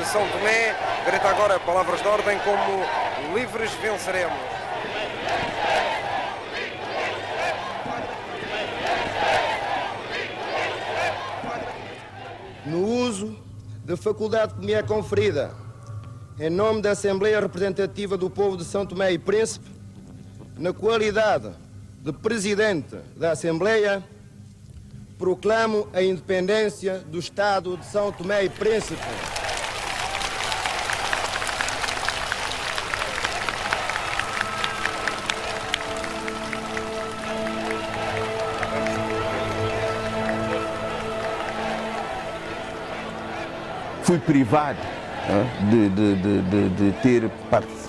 São Tomé grita agora palavras de ordem como livres venceremos. No uso da faculdade que me é conferida, em nome da Assembleia Representativa do Povo de São Tomé e Príncipe, na qualidade de Presidente da Assembleia, proclamo a independência do Estado de São Tomé e Príncipe. Fui privado de ter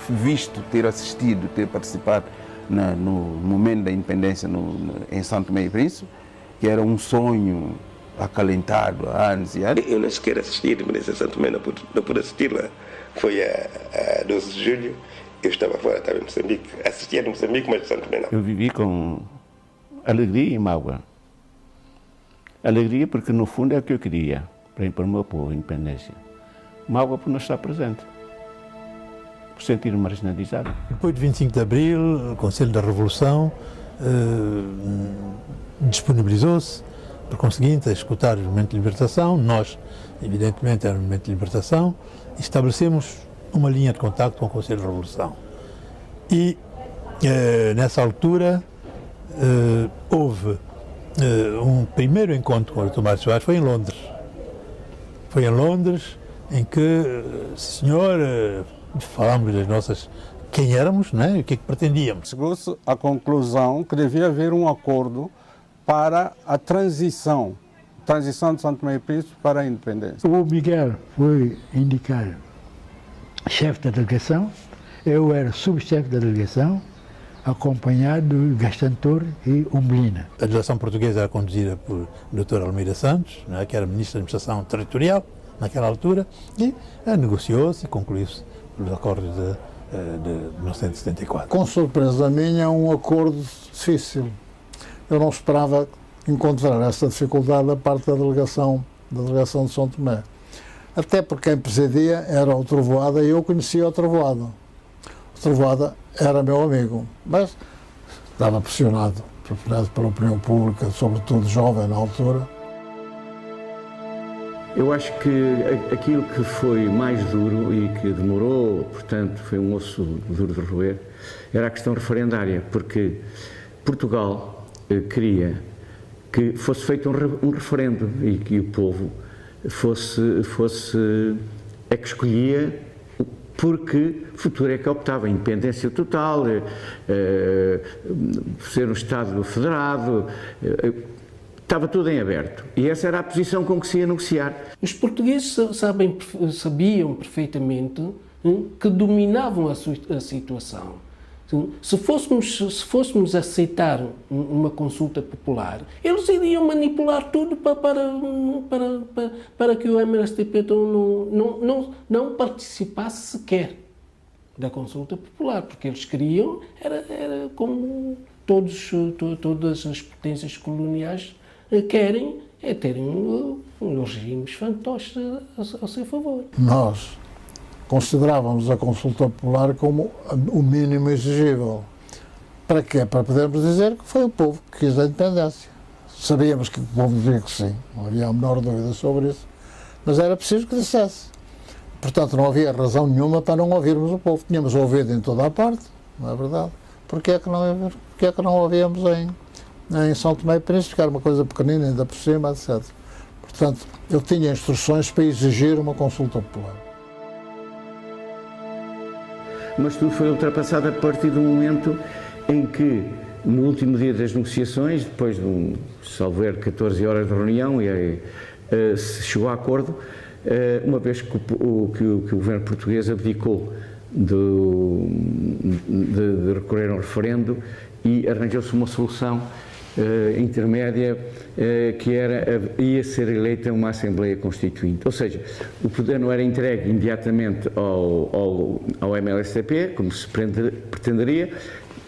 visto, ter assistido, ter participado no momento da independência em São Tomé e Príncipe, que era um sonho acalentado há anos e anos. Eu não sequer assisti a independência de São Tomé, não pude assistir-la. Foi a 12 de julho, eu estava fora, estava em Moçambique. Assistia no Moçambique, mas de São Tomé não. Eu vivi com alegria e mágoa. Alegria porque no fundo é o que eu queria, para o meu povo, a independência. Mágoa por não estar presente, por sentir-me marginalizado. Depois de 25 de Abril, o Conselho da Revolução disponibilizou-se, por conseguinte, a escutar o movimento de libertação. Nós, evidentemente, era o movimento de libertação, e estabelecemos uma linha de contacto com o Conselho da Revolução. E, nessa altura, houve um primeiro encontro com o Tomás Soares, foi em Londres. Foi em Londres, em que, senhor, falámos das nossas, quem éramos, né, e o que é que pretendíamos. Chegou-se à conclusão que devia haver um acordo para a transição de São Tomé e Príncipe para a independência. O Miguel foi indicado chefe da delegação, eu era subchefe da delegação, acompanhado de Gastão Torre e Umbelina. A delegação portuguesa era conduzida por Dr. Almeida Santos, né, que era ministro da Administração Territorial naquela altura, e negociou-se e concluiu-se os acordos de 1974. Com surpresa minha, é um acordo difícil. Eu não esperava encontrar essa dificuldade da parte da delegação de São Tomé. Até porque quem presidia era o Trovoada e eu conhecia o Trovoada. O Trovoada era meu amigo, mas estava pressionado pela opinião pública, sobretudo jovem na altura. Eu acho que aquilo que foi mais duro e que demorou, portanto, foi um osso duro de roer, era a questão referendária, porque Portugal queria que fosse feito um referendo e que o povo fosse é que escolhia, porque o futuro é que optava, independência total, ser um Estado federado, estava tudo em aberto. E essa era a posição com que se ia negociar. Os portugueses sabiam perfeitamente que dominavam a situação. Se fôssemos aceitar uma consulta popular, eles iriam manipular tudo para que o MST não participasse sequer da consulta popular, porque eles queriam, era como todas as potências coloniais querem, é terem os regimes fantoches a seu favor. Nós considerávamos a consulta popular como o mínimo exigível. Para quê? Para podermos dizer que foi o povo que quis a independência. Sabíamos que o povo dizia que sim, não havia a menor dúvida sobre isso, mas era preciso que dissesse. Portanto, não havia razão nenhuma para não ouvirmos o povo. Tínhamos ouvido em toda a parte, não é verdade? Porquê é que não ouvíamos em São Tomé e Príncipe, que era uma coisa pequenina, ainda por cima, etc. Portanto, eu tinha instruções para exigir uma consulta popular. Mas tudo foi ultrapassado a partir do momento em que, no último dia das negociações, depois de salvo erro, 14 horas de reunião, se chegou a acordo, uma vez que o governo português abdicou de recorrer a um referendo e arranjou-se uma solução intermédia que ia ser eleita uma Assembleia Constituinte. Ou seja, o poder não era entregue imediatamente ao MLSTP, como se pretenderia,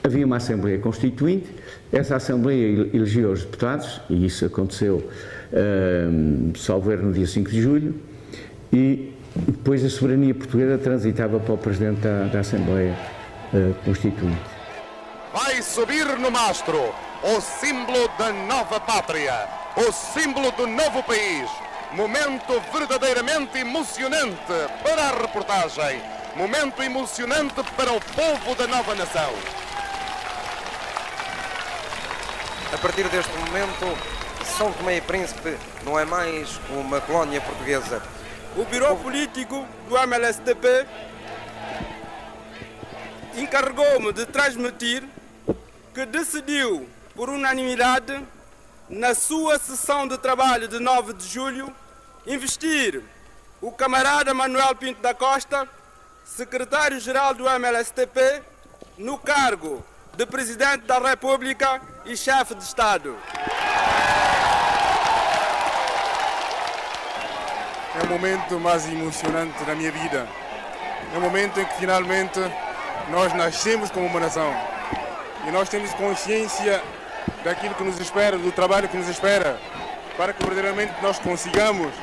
havia uma Assembleia Constituinte, essa Assembleia elegeu os deputados, e isso aconteceu, salvo erro, no dia 5 de julho, e depois a soberania portuguesa transitava para o Presidente da Assembleia Constituinte. Vai subir no mastro o símbolo da nova pátria, o símbolo do novo país. Momento verdadeiramente emocionante para a reportagem, momento emocionante para o povo da nova nação. A partir deste momento, São Tomé e Príncipe não é mais uma colónia portuguesa. O Biro Político do MLSTP encarregou-me de transmitir que decidiu, por unanimidade, na sua sessão de trabalho de 9 de julho, investir o camarada Manuel Pinto da Costa, secretário-geral do MLSTP, no cargo de Presidente da República e Chefe de Estado. É o momento mais emocionante da minha vida. É o momento em que finalmente nós nascemos como uma nação. E nós temos consciência daquilo que nos espera, do trabalho que nos espera, para que verdadeiramente nós consigamos,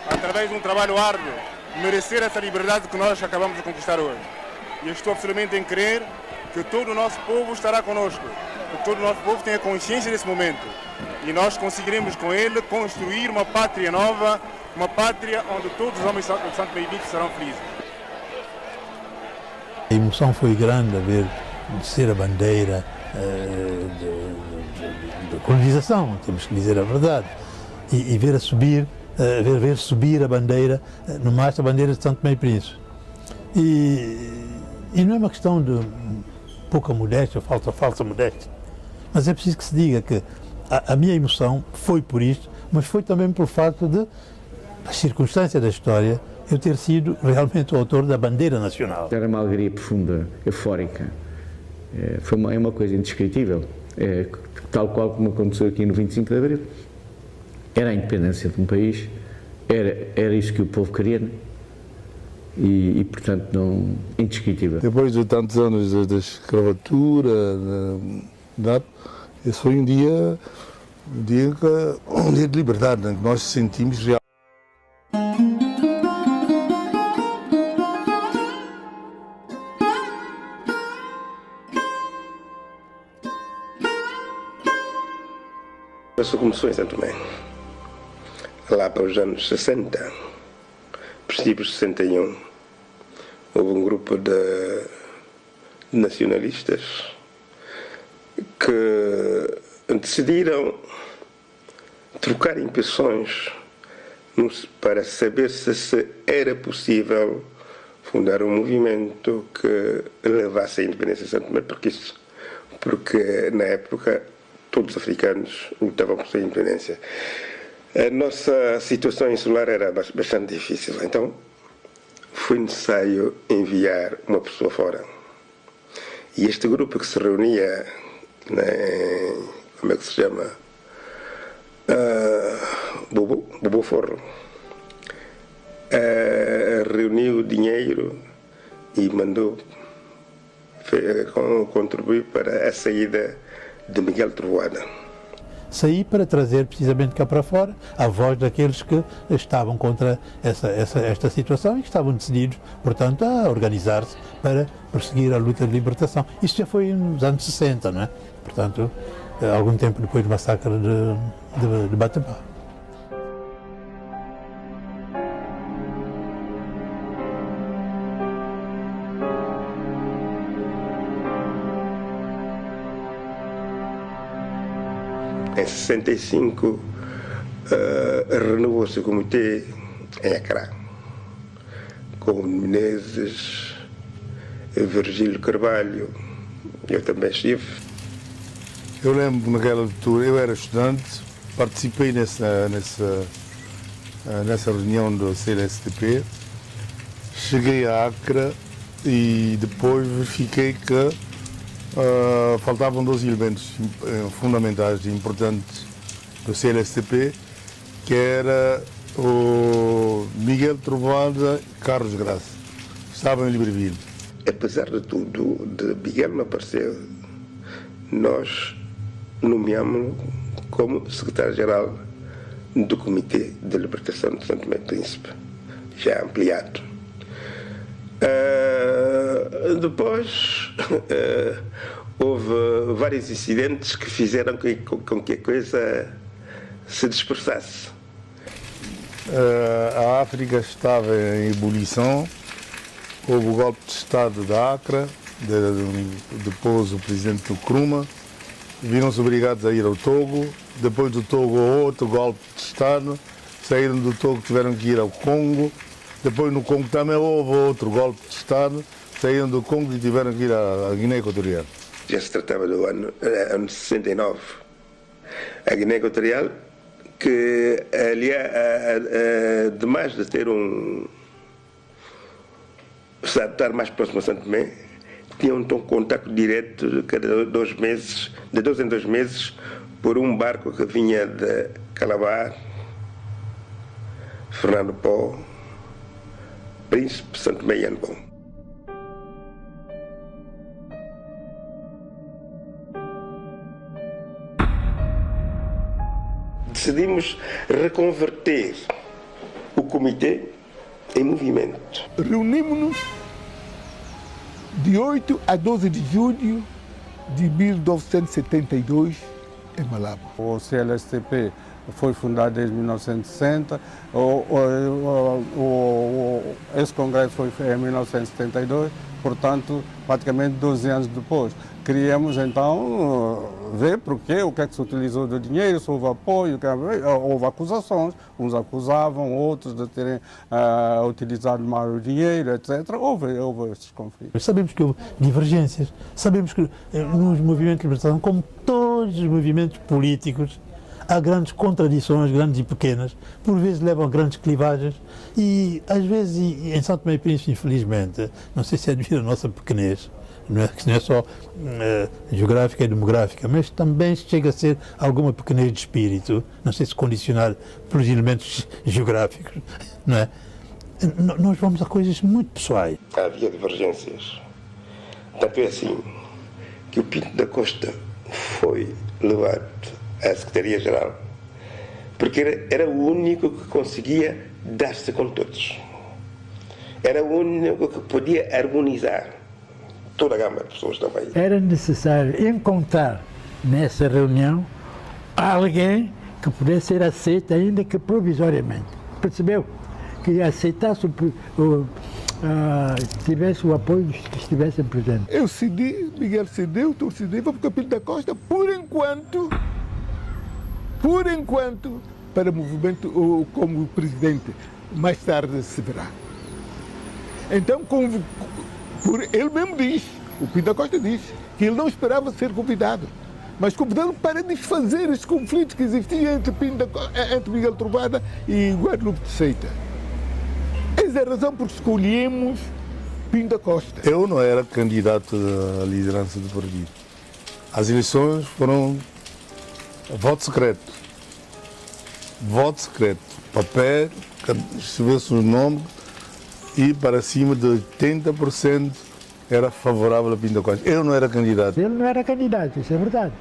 através de um trabalho árduo, merecer essa liberdade que nós acabamos de conquistar hoje. E eu estou absolutamente em crer que todo o nosso povo estará conosco, que todo o nosso povo tenha consciência desse momento. E nós conseguiremos com ele construir uma pátria nova, uma pátria onde todos os homens de Santo Tomé e Príncipe serão felizes. A emoção foi grande a ver descer a bandeira da colonização, temos que dizer a verdade, e ver subir a bandeira, no mastro a bandeira de Santo Tomé e Príncipe. E não é uma questão de pouca modéstia ou falsa modéstia, mas é preciso que se diga que a minha emoção foi por isto, mas foi também pelo facto de, a circunstância da história, eu ter sido realmente o autor da bandeira nacional. Era uma alegria profunda, eufórica. É uma coisa indescritível, tal qual como aconteceu aqui no 25 de Abril. Era a independência de um país, era isso que o povo queria, né? E portanto, não, indescritível. Depois de tantos anos de escravatura, esse foi um dia de liberdade, né? Que nós sentimos realmente. Isso começou em Santo Tomé, lá para os anos 60, princípios de 61, houve um grupo de nacionalistas que decidiram trocar impressões para saber se era possível fundar um movimento que levasse a independência de Santo Tomé, porque na época todos os africanos lutavam por sua independência. A nossa situação insular era bastante difícil, então foi necessário enviar uma pessoa fora. E este grupo que se reunia, como é que se chama? Bobo Forro, reuniu dinheiro e mandou contribuir para a saída de Miguel Trovoada. Saí para trazer precisamente cá para fora a voz daqueles que estavam contra esta situação e que estavam decididos, portanto, a organizar-se para perseguir a luta de libertação. Isto já foi nos anos 60, não é? Portanto, algum tempo depois do massacre de Batapá. Em 65, renovou-se o comitê em Accra, com Menezes, Virgílio Carvalho, eu também estive. Eu lembro naquela altura, eu era estudante, participei nessa reunião do CLSTP, cheguei a Accra e depois verifiquei que faltavam dois elementos fundamentais e importantes do CLSTP, que era o Miguel Trovoada e Carlos Graça. Estavam em Libreville. Apesar de tudo, de Miguel não aparecer, nós nomeámos-lo como secretário-geral do Comitê de Libertação de Santo Tomé e Príncipe. já ampliado. Depois houve vários incidentes que fizeram com que a coisa se dispersasse. A África estava em ebulição, houve o golpe de Estado da Acre, depois o presidente Nkrumah, viram-se obrigados a ir ao Togo, depois do Togo outro golpe de Estado, saíram do Togo, tiveram que ir ao Congo, depois no Congo também houve outro golpe de Estado, saíram do Congo e tiveram que ir à Guiné Equatorial. Já se tratava do ano 69. A Guiné Equatorial, que aliás, demais de ter se adaptar mais próximo a São Tomé, tinha um contacto direto de 2 meses, de 2 em 2 meses, por um barco que vinha de Calabar, Fernando Pó, Príncipe, São Tomé e Anbom. Decidimos reconverter o comitê em movimento. Reunimos-nos de 8 a 12 de julho de 1972 em Malabo. O CLSTP foi fundado em 1960, esse congresso foi em 1972, portanto, praticamente 12 anos depois. Queríamos então ver porquê, o que é que se utilizou do dinheiro, se houve apoio, houve acusações, uns acusavam, outros de terem utilizado mal o dinheiro, etc. Houve esses conflitos. Sabemos que houve divergências, sabemos que nos movimentos de libertação, como todos os movimentos políticos, há grandes contradições, grandes e pequenas, por vezes levam a grandes clivagens e às vezes em São Tomé e Príncipe, infelizmente, não sei se é devido à nossa pequenez, não é só geográfica e demográfica, mas também chega a ser alguma pequenez de espírito, não sei se condicionar pelos elementos geográficos, não é? Nós vamos a coisas muito pessoais. Havia divergências. Tanto é assim que o Pinto da Costa foi levado à Secretaria-Geral porque era o único que conseguia dar-se com todos. Era o único que podia harmonizar toda a gama de pessoas também. Era necessário encontrar nessa reunião alguém que pudesse ser aceito, ainda que provisoriamente. Percebeu? Que aceitasse, tivesse o apoio dos que estivessem presentes. Eu cedi, Miguel cedeu, tu cedeu, vamos para o Pinto da Costa, por enquanto, para o movimento como presidente. Mais tarde se verá. Então, ele mesmo diz, o Pinto da Costa diz, que ele não esperava ser convidado, mas convidado para desfazer os conflitos que existiam entre Miguel Trovoada e Guadalupe de Seita. Essa é a razão por que escolhemos Pinto da Costa. Eu não era candidato à liderança do partido. As eleições foram voto secreto. Voto secreto. Papel, escrevesse o nome e para cima de 80% era favorável a Pinto da Costa. Eu não era candidato. Ele não era candidato, isso é verdade.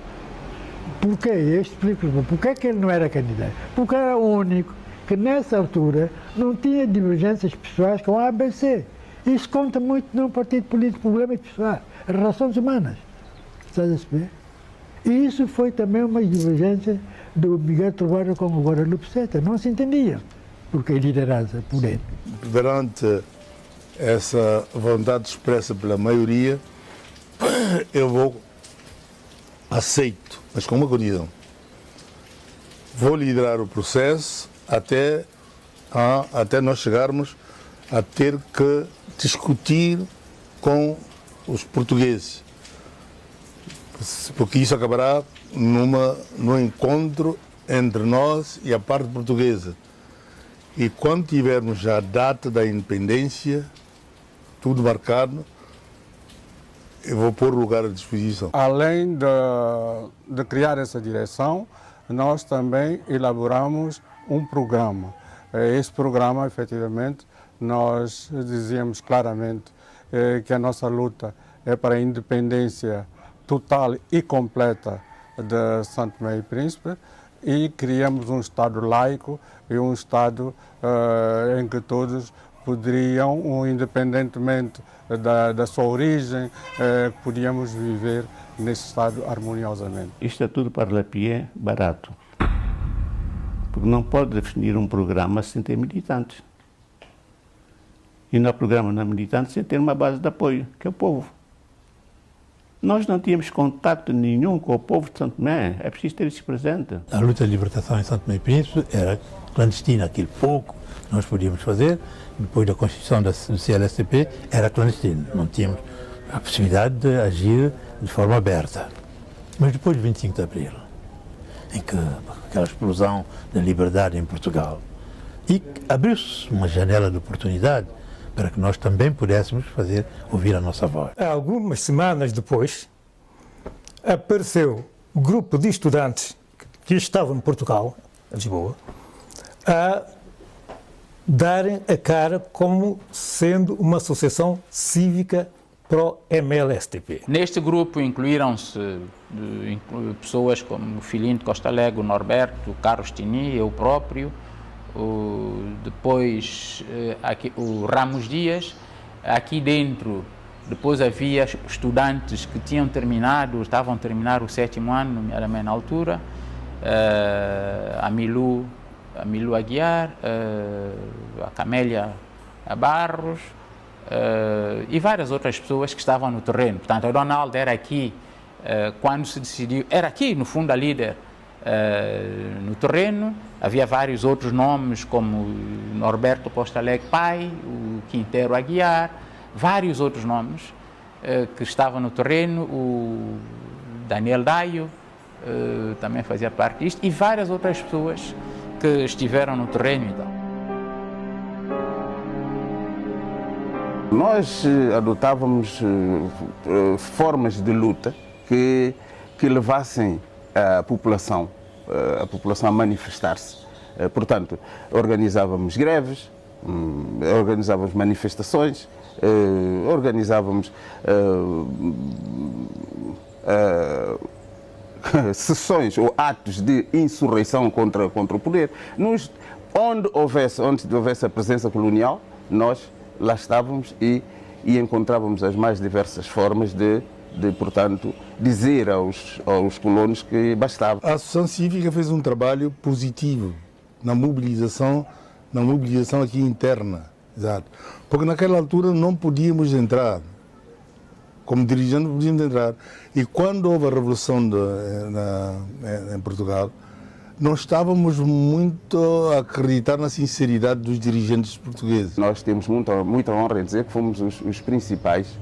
Por quê? Eu explico-lhe. Por que ele não era candidato? Porque era o único que nessa altura não tinha divergências pessoais com a ABC. Isso conta muito num partido político, problemas pessoais, relações humanas. Estás a saber? E isso foi também uma divergência do Miguel Trovoada com o Guadalupe Seita. Não se entendiam, porque a liderança por ele. Perante essa vontade expressa pela maioria, eu aceito, mas com uma condição. Vou liderar o processo até nós chegarmos a ter que discutir com os portugueses, porque isso acabará num encontro entre nós e a parte portuguesa. E quando tivermos já a data da independência, tudo marcado, eu vou pôr o lugar à disposição. Além de criar essa direção, nós também elaboramos um programa. Esse programa, efetivamente, nós dizíamos claramente que a nossa luta é para a independência total e completa de São Tomé e Príncipe e criamos um Estado laico e um Estado em que todos poderiam, independentemente da sua origem, podíamos viver nesse Estado harmoniosamente. Isto é tudo para Lapierre barato, porque não pode definir um programa sem ter militantes. E no programa não militante sem ter uma base de apoio, que é o povo. Nós não tínhamos contato nenhum com o povo de Santo Tomé, é preciso ter isso presente. A luta de libertação em Santo Tomé e Príncipe era clandestina, aquilo pouco que nós podíamos fazer, depois da constituição do CLSTP era clandestino, não tínhamos a possibilidade de agir de forma aberta. Mas depois de 25 de Abril, em que aquela explosão da liberdade em Portugal, e abriu-se uma janela de oportunidade para que nós também pudéssemos fazer ouvir a nossa voz. Algumas semanas depois, apareceu um grupo de estudantes que estavam em Portugal, em Lisboa, a darem a cara como sendo uma associação cívica pró-MLSTP. Neste grupo incluíram-se pessoas como o Filhinho de Costa Alegre, o Norberto, o Carlos Tini, eu próprio, depois aqui, o Ramos Dias. Aqui dentro, depois havia estudantes que estavam a terminar o 7º ano, nomeadamente na altura, a Milu Aguiar, a Camélia Barros, e várias outras pessoas que estavam no terreno. Portanto, a Dona Alda era aqui, quando se decidiu, era aqui no fundo a líder no terreno. Havia vários outros nomes, como Norberto Costa Alegre pai, o Quintero Aguiar, vários outros nomes que estavam no terreno, o Daniel Daio também fazia parte disto, e várias outras pessoas que estiveram no terreno. Então, nós adotávamos formas de luta que levassem a população a manifestar-se. Portanto, organizávamos greves, organizávamos manifestações, organizávamos sessões ou atos de insurreição contra o poder. Onde houvesse a presença colonial, nós lá estávamos e encontrávamos as mais diversas formas de portanto, dizer aos colonos que bastava. A Associação Cívica fez um trabalho positivo na mobilização aqui interna, exato. Porque naquela altura não podíamos entrar, como dirigente não podíamos entrar. E quando houve a Revolução em Portugal, nós estávamos muito a acreditar na sinceridade dos dirigentes portugueses. Nós temos muita honra em dizer que fomos os principais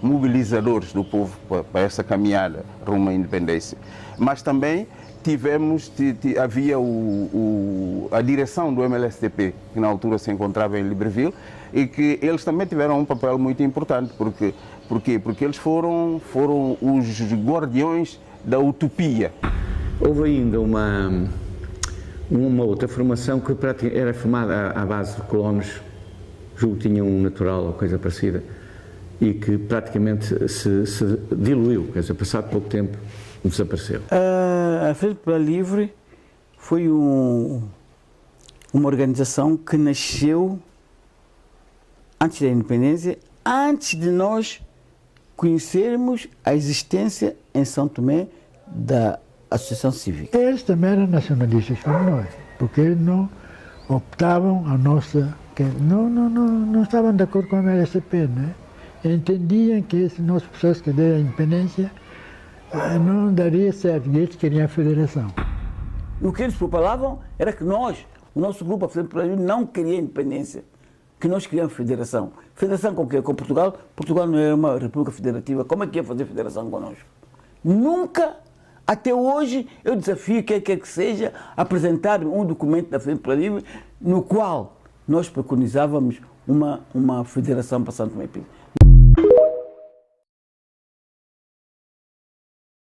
mobilizadores do povo para essa caminhada rumo à independência. Mas também havia a direção do MLSTP, que na altura se encontrava em Libreville, e que eles também tiveram um papel muito importante. Porque eles foram os guardiões da utopia. Houve ainda uma outra formação que era formada à base de colonos, julgo que tinha um natural ou coisa parecida, e que praticamente se diluiu, quer dizer, passado pouco tempo desapareceu. A Frente Popular Livre foi uma organização que nasceu antes da independência, antes de nós conhecermos a existência em São Tomé da Associação Cívica. Eles também eram nacionalistas como nós, porque eles não optavam não estavam de acordo com a MLSTP, né? Entendiam que esse nosso processo que deu a independência não daria certo, e eles queriam a federação. O que eles propalavam era que o nosso grupo, a Frente Popular Livre, não queria independência, que nós queríamos federação. Federação com o quê? Com Portugal? Portugal não era uma república federativa, como é que ia fazer federação conosco? Nunca. Até hoje, eu desafio quem quer que seja apresentar um documento da Frente Popular Livre no qual nós preconizávamos uma federação para Santo Tomé e Príncipe.